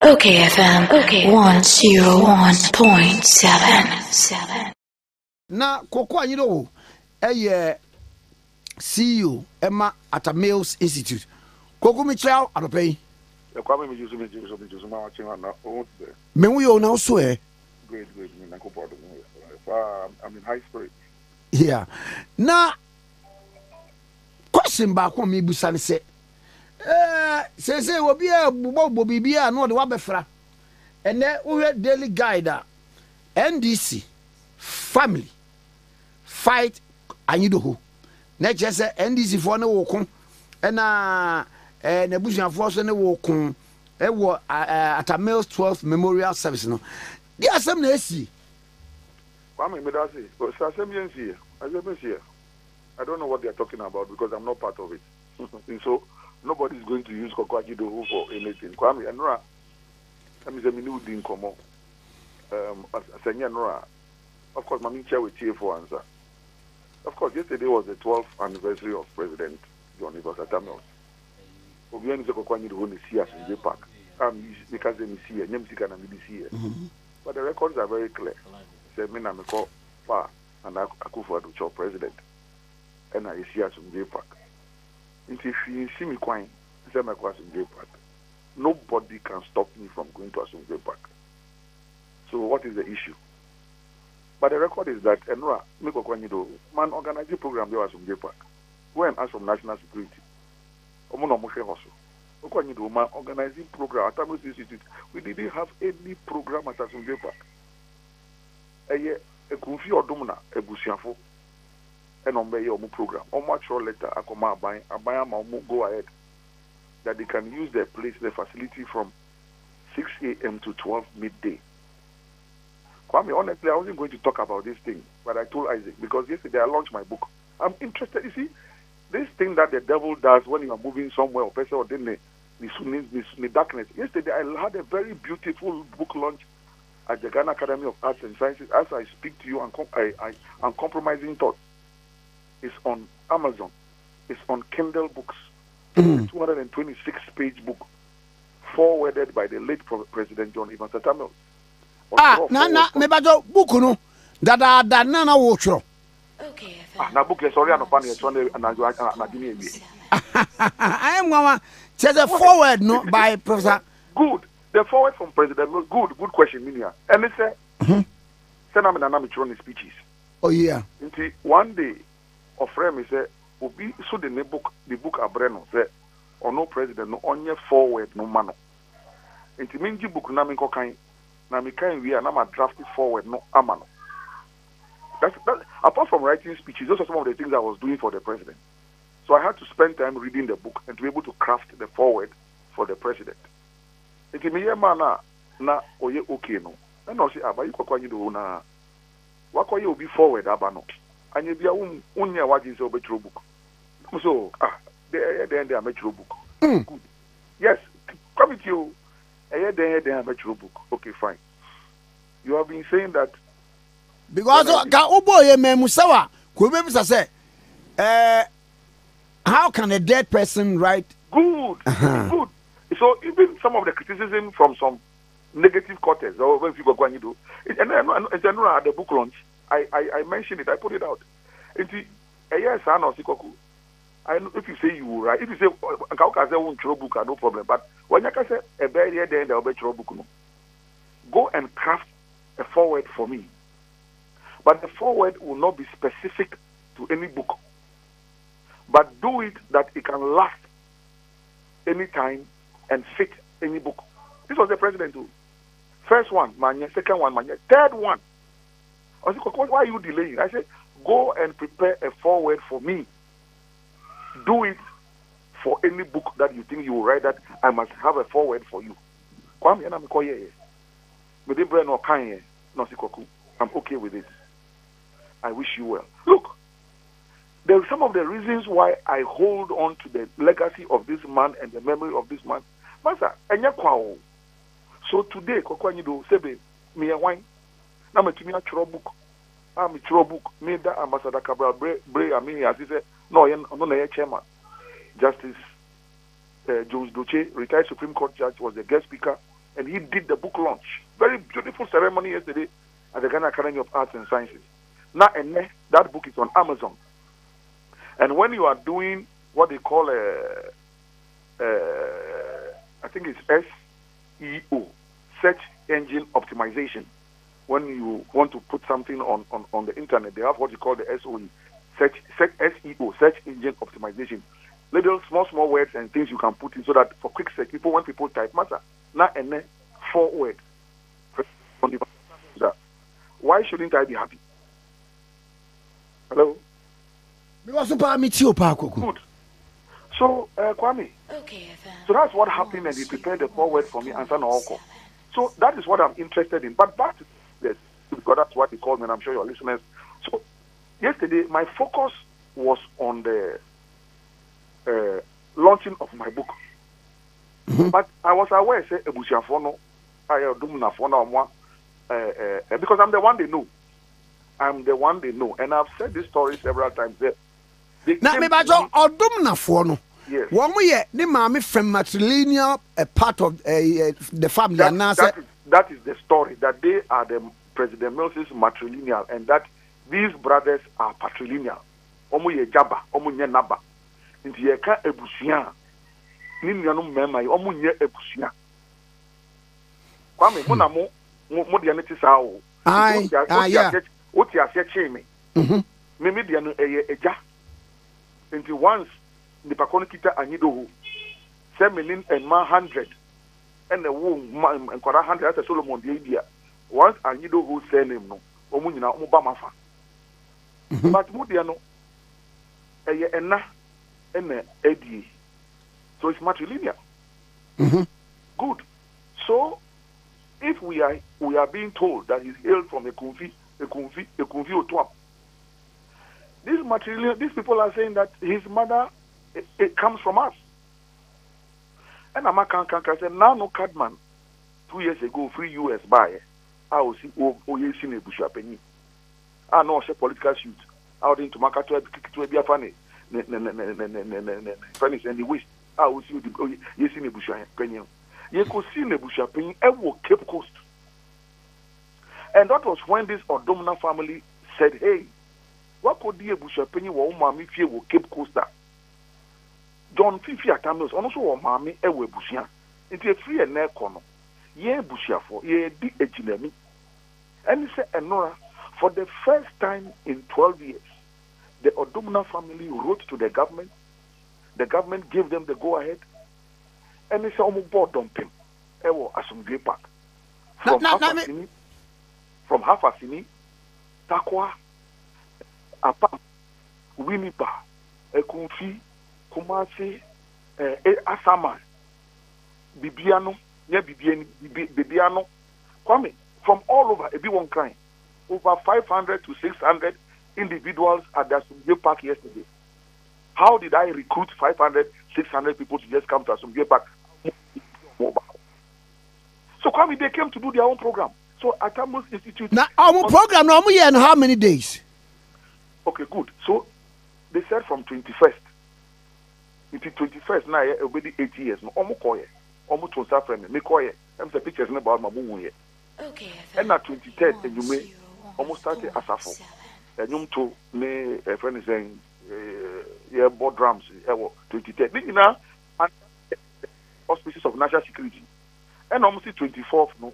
OKFM, okay, 101.7. Na Koku Anyidoho, CEO Emma at a Males Institute. Koku Michel Addo. Me we all now swear. Great. I'm in high spirit. Yeah. Now, question back on me busan say. Say will be a bobia no the wabefra. And then we daily guide NDC family fight Anyidoho. Na just NDC for no wokon. Na Nebusian force no wokon. At a Males 12th Memorial Service no. The assembly see. I don't know what they are talking about because I'm not part of it. And so nobody is going to use Koku Anyidoho for anything. Kwame Enora, I mean, we didn't come up. Of course, my chair with TF4 answer. Of course, yesterday was the 12th anniversary of President John Ibasatamel's. We are in Koku Anyidoho in the Asomdwe Park. Because they see it, but the records are very clear. Say, me na me call Pa and Akufo Addo president, and I see Asomdwe Park. If you see me crying, say me go Asomdwe Park. Nobody can stop me from going to Asomdwe Park. So what is the issue? But the record is that Enra me Koku Anyidoho man organize a program there Asomdwe Park. When asked from national security, Koku Anyidoho man organizing program at Males Institute. We didn't have any program at Asomdwe Park. A Kufi or Domina, a Busiafo, and on your program. On much letter, I come out by go ahead that they can use their place, the facility from 6 a.m. to 12 midday. Kwame, honestly, I wasn't going to talk about this thing, but I told Isaac because yesterday I launched my book. I'm interested. You see, this thing that the devil does when you are moving somewhere or person or then the darkness. Yesterday I had a very beautiful book launch at the Ghana Academy of Arts and Sciences. As I speak to you, Uncompromising Thoughts. It's on Amazon. It's on Kindle books. 226-page book, forwarded by the late President John Ibasatamel's. Me bajo book no. Da na wo Okay, na book sorry no pan na dini ebi. I am mama. There's a forward no by Professor. Good. The forward from President was good question, Minia. And they say, Senam and Anamichron speeches. Oh, yeah. One day, a friend said, Obi, so the book Abreno said, or no president, no on your forward, no mano. And to Minji book Namiko Kain, Namikai, we are not drafted forward, no amano. That's apart from writing speeches, those are some of the things I was doing for the president. So I had to spend time reading the book and to be able to craft the forward for the president. It me mana na oye okay no. And no say abayi Koku Anyidoho na wakoye obi forward abano. Anye bia unya waji say obetro book. So they ametro book. Good. Yes, committee you they ametro book. Okay, fine. You have been saying that because ga oboye memusawa ko be bisa say how can a dead person write good? Good. So even some of the criticism from some negative quarters, or when people go and do, and at the book launch, I mentioned it, I put it out. If you say you write, if you say book, no problem. But when you can say a barrier, then there will be book. No, go and craft a forward for me. But the forward will not be specific to any book, but do it that it can last any time and fit any book. This was the president too. First one, manya. Second one, manya. Third one. I said, why are you delaying? I said, go and prepare a forward for me. Do it for any book that you think you will write that I must have a forward for you. I'm okay with it. I wish you well. Look, there are some of the reasons why I hold on to the legacy of this man and the memory of this man. Master, so today, Koku Anyidoho sebe me a wine. Na me tumi a chro book. Me chro book. Me da Ambassador Cabral Bray Amini as he said, no na chairman. Justice Jones Doche, retired Supreme Court judge, was the guest speaker, and he did the book launch. Very beautiful ceremony yesterday at the Ghana Academy of Arts and Sciences. Now, and that book is on Amazon. And when you are doing what they call I think it's SEO, search engine optimization. When you want to put something on the internet, they have what you call the SEO, SEO, search engine optimization. Little small words and things you can put in so that for quick search, when people type matter, now and then 4 words. Why shouldn't I be happy? Hello? Good. So, Kwame. okayfm. So that's what happened, and he prepared the 4 words for me, and so that is what I'm interested in. But back to this, because that's what he called me, and I'm sure your listeners. So yesterday, my focus was on the launching of my book. But I was aware, say, because I'm the one they know. I'm the one they know. And I've said this story several times. Now, maybe I don't know. Yes. One way, the mommy from matrilineal a part of the family. That is the story, that they are the President Mills' matrilineal, and that these brothers are patrilineal. Omu ye jaba, omu nye naba. Inti ye ka ebusia. Nini yanu mema, omu nye ebusia. Kwame, muna mo diya neti sao. Yeah. Oti asye cheme. Mimi diya no eja. Inti once, the Koku Anyidoho, 7 million and 100, and the womb and 100 as a Solomon the idea. Once Anyidoho send him no, Omunina Mubamafa. But Mudiano, enna and Eddie. So it's matrilineal. Good. So if we are being told that he's hailed from a Kumfi Otwam, this matrilineal, these people are saying that his mother, it comes from us. And I'm can say now no Cadman 2 years ago, free US buy. I was see seen a bush penny. I know a political shoot out into market to be a funny. Funny and the wish. I will see you seen a bush penny. You could see a bush penny ever Cape Coast. And that was when this Odomina family said, hey, what could be a bush penny or mommy fear will Cape Coaster? John Fifi Atamos also or mammy ewe bushia. It's a free and neck corner. Ye bushia for ye di ejinemi. And he said, Enora, for the first time in 12 years, the Odomina family wrote to the government. The government gave them the go ahead. And he said, Omo board dumping. Ewo Asomdwe Park. From Hafasini, Takwa, Apa, Winiba, Ekunfi, Kumasi, Asama, Bibiano, Bibiano, Kwame, from all over, everyone crying. Over 500 to 600 individuals at the Asomdwe Park yesterday. How did I recruit 500, 600 people to just come to Asomdwe Park? So Kwame, they came to do their own program. So Atamos Institute. Now, our program, normally, and how many days? Okay, good. So they said from 21st. It is 21st now, already 8 years. No, almost call it. Almost to start from me. Call it. I'm the pictures about my boom here. Okay. And at 23rd, and you may almost start as Asafo. And you to me, a friend is saying, yeah, board drums, 23rd. You know, and auspices of national security. And almost 24th, no,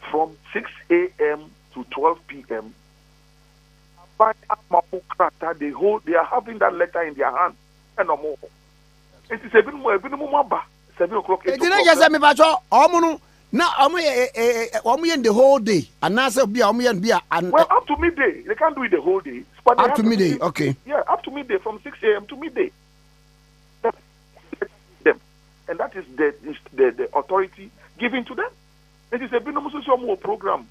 from 6 a.m. to 12 p.m. But they are having that letter in their hand. And no more. It is 7 o'clock. It didn't just say me, but now I'm in the whole day. And now say be well, up to midday. They can't do it the whole day. But up to midday, okay. Yeah, up to midday from 6 a.m. to midday. And that is the authority given to them. It is a binomo program.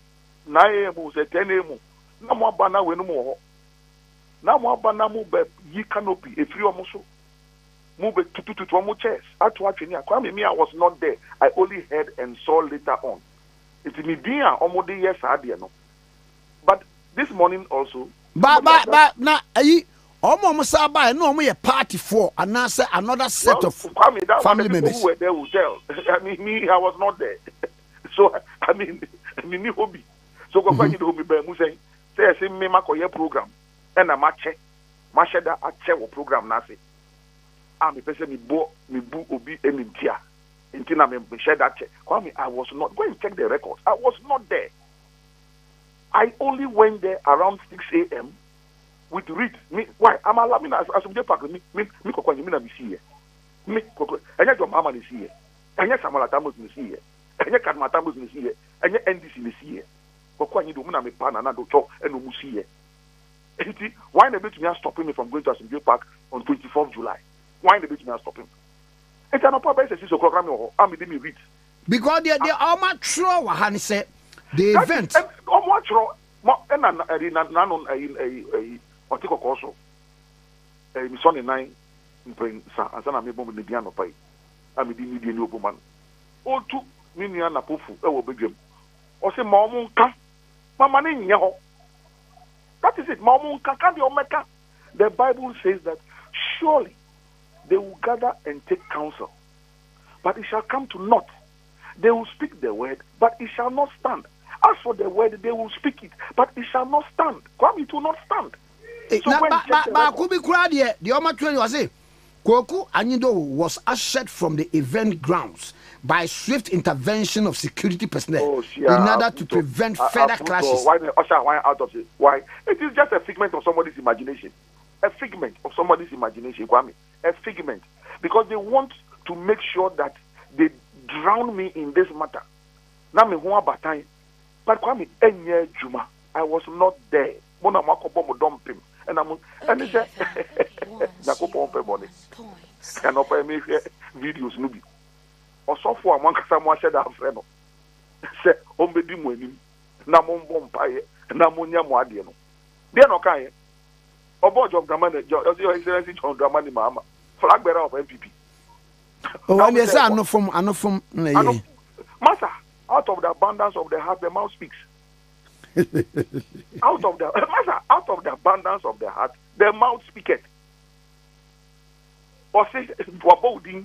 9 a.m. 10 a.m. No more banana we no more. Now more banana move ye canopy a free almost move to one chairs. I was not there. I only heard and saw later on. It's me dear almost yes I no. But this morning also. But now almost no more party for another set of family members who were there will tell. I mean me, I was not there. So I mean hobby. So Koku Anyidoho me be mu say me makoye program and I'm match that I check what program na say. I'm a person me bu obi emintia. Until I share that check. Kwame, I was not go and check the records. I was not there. I only went there around 6 a.m. with read me. Why? I'm allowing Asomdwe Park me Koku Anyidoho me na me see here. Me Koku. Anya your mama me see here. Anya Samuel Atamos me see here. Anya Kadma Atamos me see here. Anya NDC me see here. Koku Anyidoho me na me pan na do talk and no see here. Why the bit me stopping me from going to Asomdwe Park on 24th July? Why the bit me stopping? It's an opera basis so program I'm me read. Because they are much true what say the event. Much true. And Otiko Koso. My son and I in Sana me bomb the piano pay. I'm the media new woman. O two million na pofu e wo bedwam. O se ma omo nka. Mama ne nya ho. That is it. Ma omo nka ka de omeka. The Bible says that surely they will gather and take counsel, but it shall come to naught. They will speak the word, but it shall not stand. As for the word, they will speak it, but it shall not stand. Kwame, it will not stand. Koku Anyidoho was ushered from the event grounds by swift intervention of security personnel in order to prevent further clashes. Why out of it? Why? It is just a figment of somebody's imagination. A figment of somebody's imagination, Kwame. A figment. Because they want to make sure that they drown me in this matter. Now me who batay. But Kwame, enye juma. I was not there. Mona makobo mo dumpim. And I'm and it's nakopo ompe money. And opa me videos nubi. Osofo amon kasa mo ahye da afre no. Se ombedi mo anim. Na mo mbom paye. Na mo nya mo ade no. De no kan ye. Obo John Dramani, Your Excellency John Dramani Mama, flag bearer of MPP. Oh, and yes, I know from. Master, out of the abundance of the heart, the mouth speaks. Out of the abundance of the heart, the mouth speaketh. Or say, Wabodin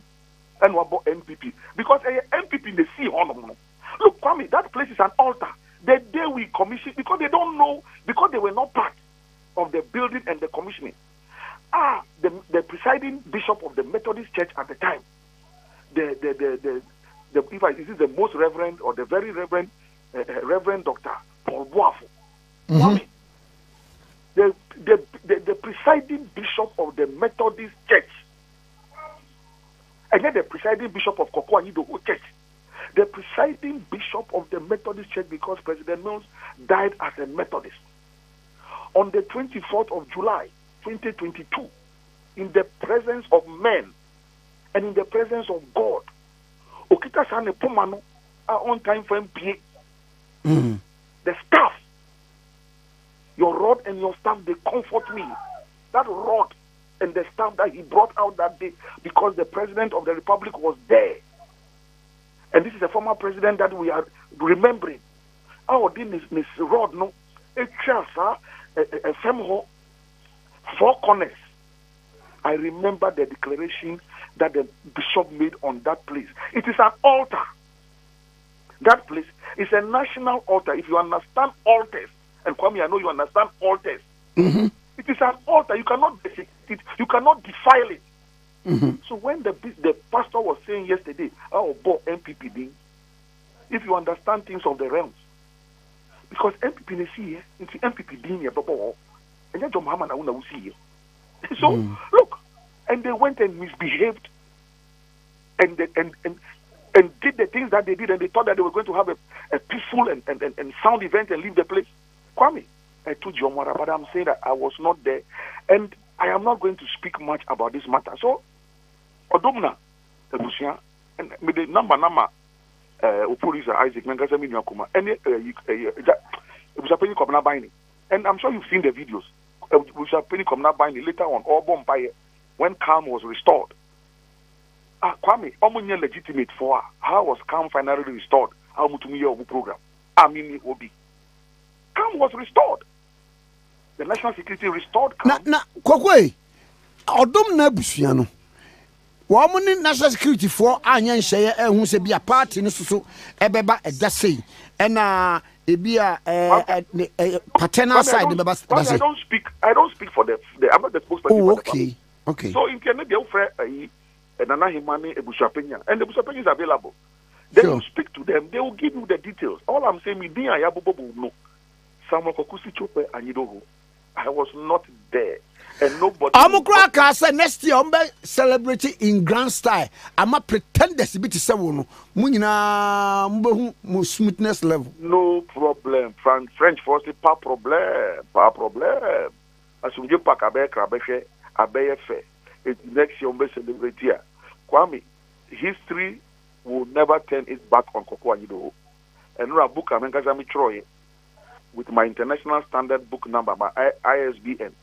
and Wabo MPP. Because MPP in the sea, look, Kwame, that place is an altar. The day we commission, because they don't know, because they were not part of the building and the commissioning. The presiding bishop of the Methodist Church at the time, is it the most reverend or the very reverend Reverend Dr. Paul Boafo. The presiding bishop of the Methodist Church, and then the presiding bishop of Koku Anyidoho Church, the presiding bishop of the Methodist Church, because President Mills died as a Methodist. On the 24th of July, 2022, in the presence of men and in the presence of God, Okita Sane Pomano are on time for MPA. The staff, your rod and your staff, they comfort me. That rod and the staff that he brought out that day, because the President of the Republic was there. And this is a former president that we are remembering. Our this rod, no, a four corners. I remember the declaration that the bishop made on that place. It is an altar. That place is a national altar. If you understand altars, and Kwame, I know you understand altars. It is an altar. You cannot desecrate it. You cannot defile it. So when the pastor was saying yesterday, MPP, if you understand things of the realms, because MPP is here, it's MPP being here, and then John Muhammad will see here. So look, and they went and misbehaved, and did the things that they did, and they thought that they were going to have a peaceful and sound event and leave the place. Kwame, I told you, but I'm saying that I was not there, and I am not going to speak much about this matter. So, Odomna, the Busia, and with the number, Opurisa Isaac, Mangasami Nyakuma, and it was a penny coming binding. And I'm sure you've seen the videos. It was a penny coming binding later on, or Bombay, when calm was restored. Kwame, Omunya legitimate for how was calm finally restored? How much program? I mean, Obi. Calm was restored. The national security restored calm. Kokwe, Odom na Busiano. Woman national security for Anyan Share and who say be a party in so ebeba a dasi and it be a paternal side. I don't speak for the I'm not the spokesperson. Oh, for okay. The okay. So in Kenya they offer and Anahimani Ebushapenya and the Ebushapenya is available. Then you speak to them, they will give you the details. All I'm saying is no. Koku Anyidoho. I was not there. And nobody. Amukra say next year celebrating in grand style. I'ma pretend this bit is seven. Munina smoothness level. No problem. French firstly, pas problem. Asomdwe Park abefe. Next year celebrate here. Kwame, history will never turn its back on Koku Anyidoho. And no book Amenkazami Troy with my international standard book number, my ISBN.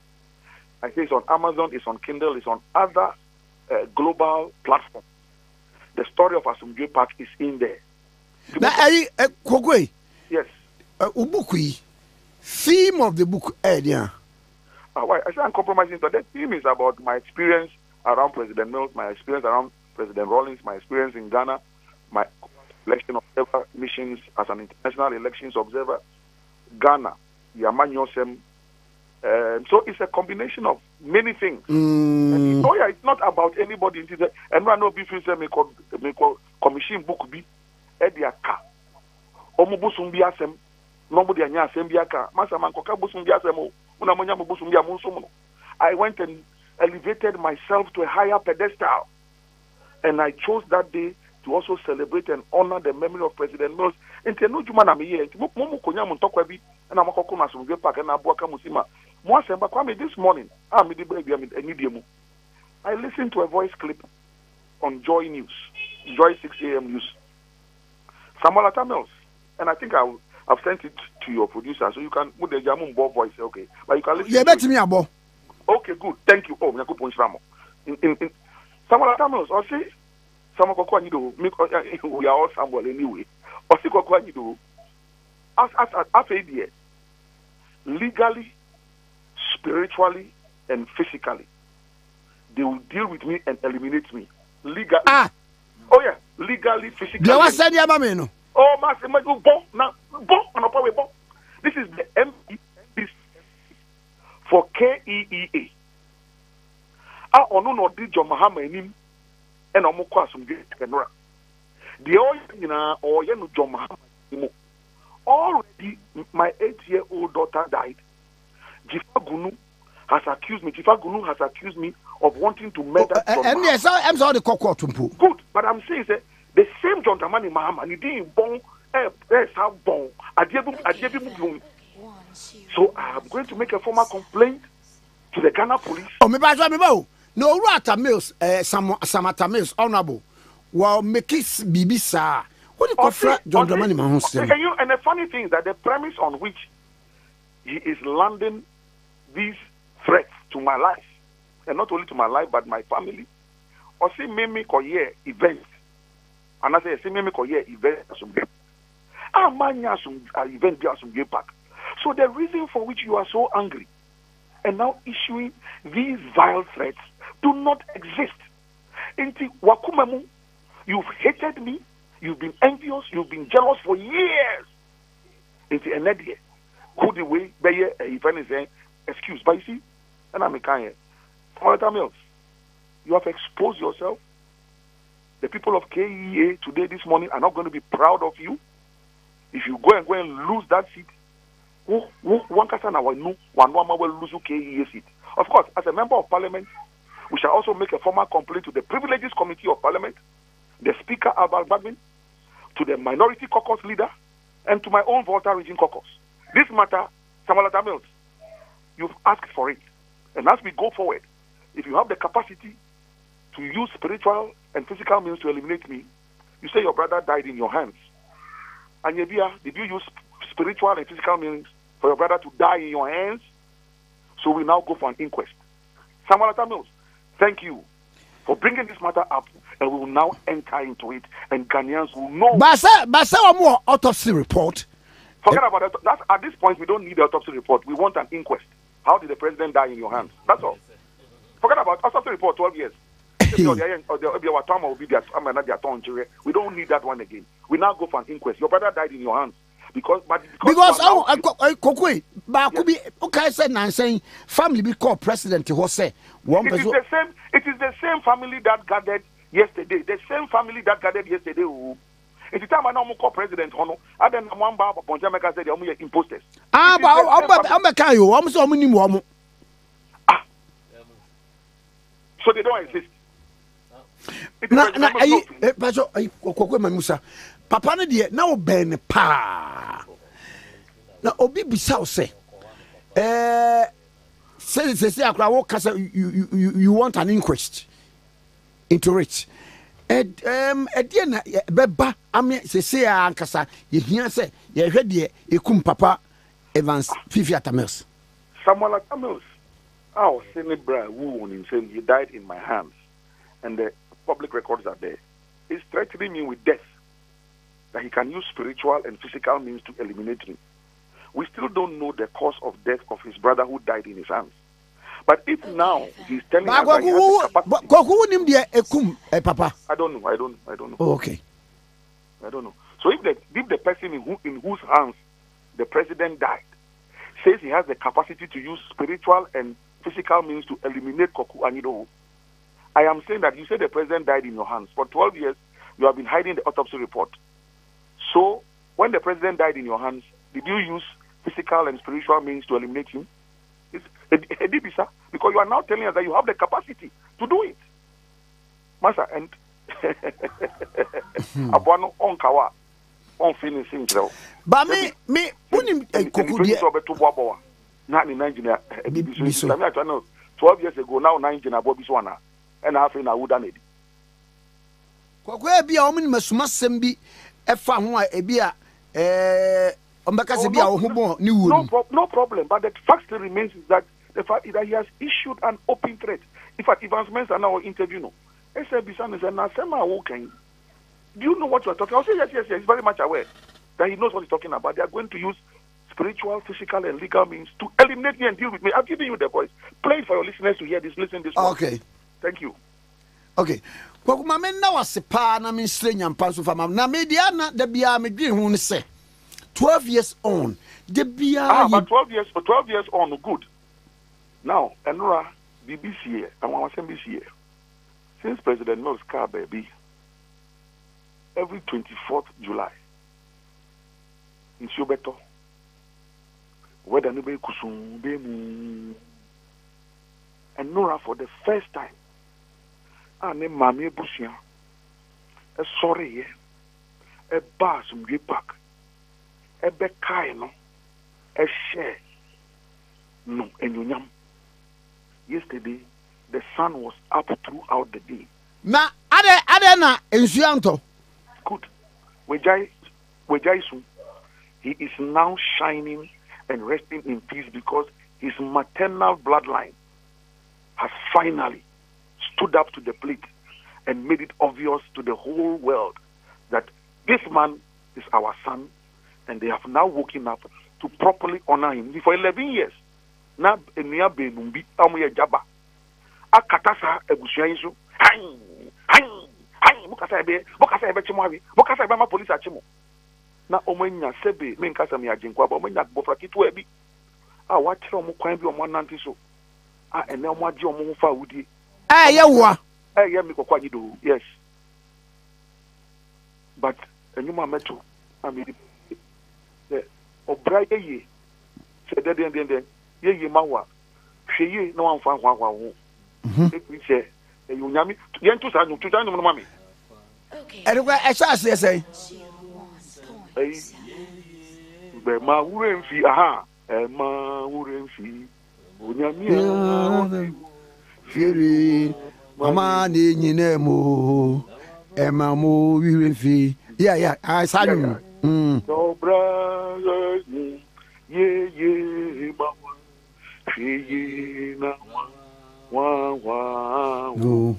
I say it's on Amazon, it's on Kindle, it's on other global platforms. The story of Asomdwe Park is in there. Yes. Theme of the book, why? I say I'm compromising. So the theme is about my experience around President Mills, my experience around President Rawlings, my experience in Ghana, my election observer missions as an international elections observer, Ghana, Yamanyosem. So it's a combination of many things. It's not about anybody. And I know before me commission book be ediaka. Omubusumbi asem. Nobody anya asem biaka. Masa mankoka busumbi asem. Unamonya mubusumbi amunsumu. I went and elevated myself to a higher pedestal, and I chose that day to also celebrate and honor the memory of President Mills. And this morning, I listened to a voice clip on Joy News, Joy 6 a.m. News. Samuel Mills, and I think I've sent it to your producer, so you can put the Jamun Bob voice, okay? But you can listen. Yeah, to me, Abo. Okay, good. Thank you. Oh, in Samuel Mills, I say. Koku Anyidoho, we are all Samuel anyway. Koku Anyidoho, as a legally, spiritually, and physically, they will deal with me and eliminate me. Legally. Oh yeah, legally, physically. Oh, this is the MP for KEEA. No John Muhammad. And Asomdwe Kenora. The oil no John Muhammad. Already, my 8-year-old daughter died. Jifa Gunu has accused me of wanting to murder John and yes, I'm sorry, the Koku Anyidoho. Good, but I'm saying that the same John Dramani Mahama, he didn't born, so I am going to make a formal complaint to the Ghana police. Oh, me no, Rata Mills, Samata Mills, honorable. Well, make it Bibisa. What do you call John Dramani Mahama? And the funny thing is that the premise on which he is landing these threats to my life, and not only to my life, but my family, or see me koye events. And I say, see me koye events. Event be Asomdwe Park. So the reason for which you are so angry and now issuing these vile threats do not exist. Inti wakumemu, you've hated me, you've been envious, you've been jealous for years. Inti enedie, who the way beye event is saying excuse, but you see, and I'm a kind. Mills, you have exposed yourself. The people of KEA today, this morning, are not going to be proud of you. If you go and lose that seat, one person will lose KEA seat. Of course, as a member of parliament, we shall also make a formal complaint to the Privileges Committee of Parliament, the Speaker Albert Badmin, to the Minority Caucus leader, and to my own Volta Region Caucus. This matter, Samuel Mills, you've asked for it. And as we go forward, if you have the capacity to use spiritual and physical means to eliminate me, you say your brother died in your hands. And Yebia, did you use spiritual and physical means for your brother to die in your hands? So we now go for an inquest. Samuel Mills, thank you for bringing this matter up, and we will now enter into it, and Ghanaians will know. But more autopsy report. Forget about it. That's, at this point, we don't need the autopsy report. We want an inquest. How did the president die in your hands? That's all. Forget about autopsy report, 12 years. We don't need that one again. We now go for an inquest. Your brother died in your hands. Because Koku ba could be okay said saying family be called president who say one it is the same family that gathered yesterday. The same family that gathered yesterday. It's the time I know call president Hono. I then one bar upon Jamaica said they are imposters. I'm so many more. So they don't exist. Papa no de na oben pa na obi bisa say say akra wo kasa you want an inquest into it edie na beba ame say ankasa ye hia say ye hwe de ekum papa Evans Fifi Atamels Samuel Atamels our Senebra who on himself he died in my hands and the public records are there. He's threatening me with death. That he can use spiritual and physical means to eliminate me. We still don't know the cause of death of his brother who died in his hands. But if now he's telling us that he has the capacity... Papa? I don't know. Oh, okay. I don't know. So if the person in whose hands the president died says he has the capacity to use spiritual and physical means to eliminate Koku Anyidoho, I am saying that you say the president died in your hands. For 12 years, you have been hiding the autopsy report. So, when the president died in your hands, did you use physical and spiritual means to eliminate him? It's because you are now telling us that you have the capacity to do it. Master, and Abuano on Kawa, on finishing. But me, not in 12 years ago, now 19 Bobby Swana, and half in a wooden lady. Koku be a woman masuma sembi efa ho a ebia ombeka se bia wo ho ni wo no problem, but the fact still remains is that the fact is that he has issued an open threat. In fact, Evans Mensah now interview no. SABC is na sema wo kan. Do you know what you are talking about? I'll say yes, he's very much aware that he knows what he's talking about. They are going to use spiritual, physical, and legal means to eliminate me and deal with me. I've given you the voice. Play it for your listeners to hear this. Listen this one. Okay. Thank you. Okay. Koku mame na wase pa na me nsre nyampa so fa mam na media na da bia me dwen hu ne se 12 years on da bia but 12 years on good. Now Enora BBC here and one BC here. Since President Mills car baby every 24th July in Sobeto whether no be kusum be mu Enora for the first time ane mami busia sorry ye e ba Asomdwe park e be kai no e share no enyonyam. Yesterday the sun was up throughout the day. Na ade na ensuanto good wejai soon he is now shining and resting in peace because his maternal bloodline has finally stood up to the plate and made it obvious to the whole world that this man is our son, and they have now woken up to properly honor him. For 11 years, now enia benumbi amuye jaba akatasa ebusuan yiso bukasa ebe chimwawi bukasa ebe ma police achimo na omanya sebe me nkasa me ajinkwa ba omanya bofra kitu ebi wa kire omo kwan bi omo nante so ene omo agi omo ho fa wudie yewa me Koku Anyidoho, yes. But enyuma meto amedi the obraye ye se den ye mawa hweye na wan fa hwa ho e say you nyami yen to sa nyu no mami Okay. Erwa esase say be ma wure mfi ma wure mfi onyami Firi mama ni nyine mo ema mo wirefi I sanu no brother ye mama ye na wa no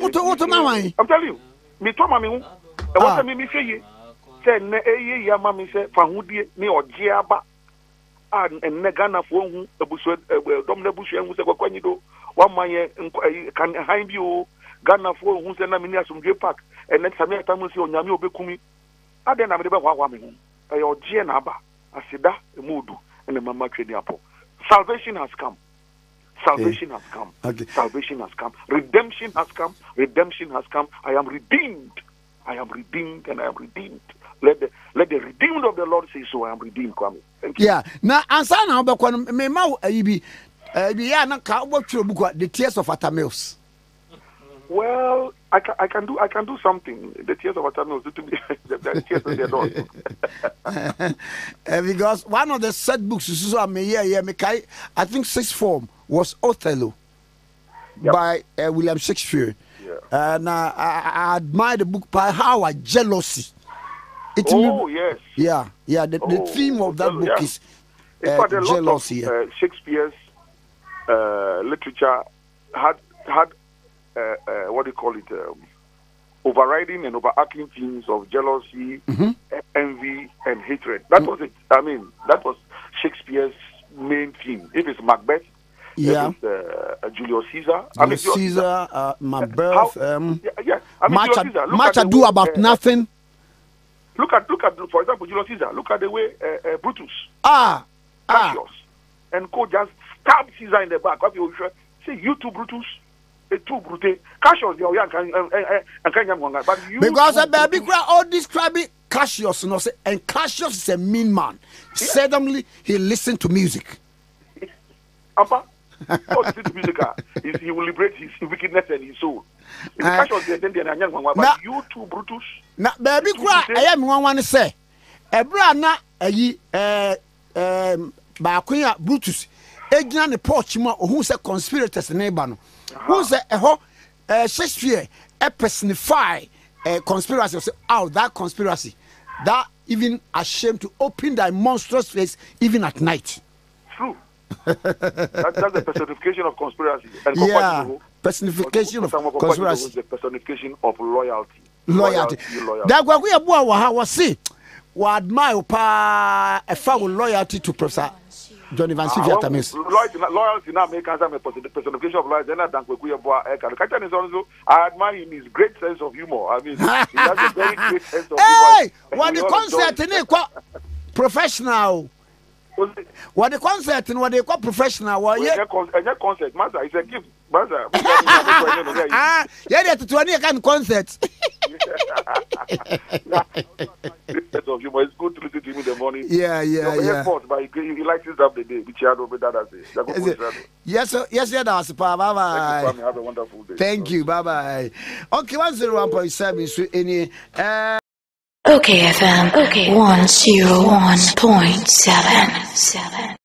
uto mama I'm telling you me to mama hu e what me feye say na eye ya mama say fa hudie ni oje aba enne Ghana fo hu ebusu dom na busu hu se Koku Anyidoho one man kan han bi o Ghana for who send me Asomdwe Park, and then Samia Tamusi on Yami Obekumi. I then I'm never wawami. Your Gianaba, Asida, Mudu, and the Mama Trediapo. Salvation has come. Salvation has come. Okay. Salvation has come. Redemption has come. Redemption has come. I am redeemed. I am redeemed and I am redeemed. Let the redeemed of the Lord say so. I am redeemed, Kwame. Thank you. Yeah. Now, answer now, but when me mau be yeah, na ka what you book the tears of Atamils. Well, I can do something. The tears of Atamils to me. The tears of the Lord. Because one of the set books is I think sixth form was Othello by William Shakespeare. Yeah. And I admire the book by how a jealousy. Yes. Yeah. The theme of that book is jealousy. Shakespeare's literature had what do you call it? Overriding and overarching themes of jealousy, envy, and hatred. That was it. I mean, that was Shakespeare's main theme. If it's Macbeth, yeah, Julius Caesar. Julius Caesar, Macbeth. Much ado about nothing. Look at, for example, Julius Caesar. Look at the way Brutus, Cassius, and Co just stabbed Caesar in the back. Say, you two Brutus, two Brute. Cassius, but you. Because a baby all describing Cassius, and Cassius is a mean man. Yeah. Suddenly, he listened to music. Listen to music. He will liberate his wickedness and his soul. But you two Brutus. Now, baby, I am one to say, a brana Bakuya Brutus, Egnan the Porchima, who's a conspirators in Ebano, who's a Shakespeare, a personify a conspiracy, that conspiracy, that even ashamed to open thy monstrous face even at night. True. That's the personification of conspiracy. And personification of conspiracy. The personification of loyalty. Loyalty. That we are was see. We admire a foul loyalty to Professor Johnny Van Sylvia. Loyalty now makes a personification of loyalty. I admire him his great sense of humor. I mean, he has a very great sense of humor. Hey, what the concert in professional. What the concert and what they call professional? Concert, master, it's a gift, master. Yeah, to 20 kind concert. It's good to listen to him in the morning. Yeah. But he likes it up the day, which I don't know. Yes, that's bye. Have a wonderful day. Thank you, bye. Okay, 101.7 so any OKFM, 101.7.